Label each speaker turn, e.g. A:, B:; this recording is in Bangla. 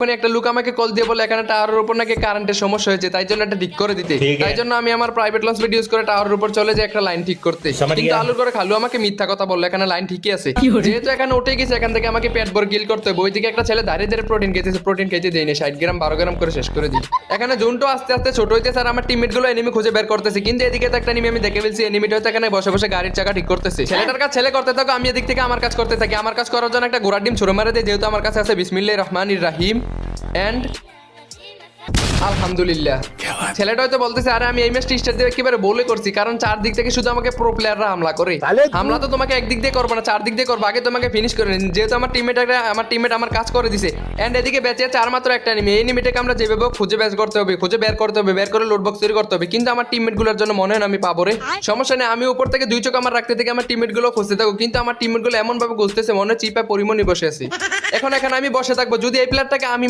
A: মানে একটা লোক আমাকে কল দিয়ে বলে এখানে টাওয়ারের উপর নাকি কারেন্টের সমস্যা হয়েছে, তাই জন্য একটা ঠিক করে দিতে। তাই জন্য আমি আমার প্রাইভেট লঞ্চ ইউজ করে টাওয়ারের উপর চলে যাই একটা লাইন ঠিক করতে। কিন্তু আলুর করে খালু আমাকে মিথ্যা কথা বললো, এখানে লাইন ঠিকই আছে। যেহেতু এখানে উঠে গেছে, এখান থেকে আমাকে পেট ভরে গিল করতে হবে। ওইদিকে একটা ছেলে দাঁড়িয়ে দাঁড়িয়ে প্রোটিন খেতেছে, প্রোটিন খেতে দেয়নি, 60 গ্রাম 12 গ্রাম করে শেষ করে দিই। এখানে জোনটা আস্তে আস্তে ছোট হইতেছে আর আমার টিমমেট গুলো এনিমি খুঁজে বের করতেছে। কিন্তু এদিকে তো একটা এনিমি আমি দেখে ফেলছি, এনিমিটা হয়তো এখানে বসে বসে গাড়ির চাকা ঠিক করতেছে। ছেলেটার কাজ ছেলে করতে থাকো, আমি এদিক থেকে আমার কাজ করতে থাকি। আমার কাজ করার জন্য একটা ঘোড়ার ডিম ছুড়ে মারে দেয়, যেহেতু আমার কাছে আছে বিসমিল্লাহির রহমানির রহিম এন্ড আলহামদুলিল্লাহ। ছেলেটা হয়তো বলতেছে আরে আমি এই ম্যাচটি স্টার্ট দিয়ে একেবারে বলে করছি, কারণ চারদিক থেকে শুধু আমাকে প্রো প্লেয়াররা হামলা করে। হামলা তো তোমাকে একদিক দিয়ে করবো না, চারদিক দিয়ে করবো, আগে তোমাকে ফিনিশ করে নিন। যেহেতু আমার টিমমেট আমার কাজ করে দিছে এন্ড এদিকে বেঁচে আছে আর মাত্র একটা এনিমি। এই এনিমিটাকে আমরা যেভাবে খুঁজে বের করতে হবে, খুঁজে বের করতে হবে, বের করে লোড বক্স তৈরি করতে হবে। কিন্তু আমার টিমমেট গুলোর জন্য মনে হয় না আমি পাবো রে। সমস্যা নেই, আমি উপর থেকে দুই চোখ আমার রাখতে থেকে আমার টিমমেট গুলো খুঁজতে থাকবো। কিন্তু আমার টিমমেট গুলো এমন ভাবে খুঁজতেছে মনে হয় চিপায় পরিমণি বসে আছে। এখন এখানে আমি বসে থাকবো, যদি এই প্লেয়ারটাকে আমি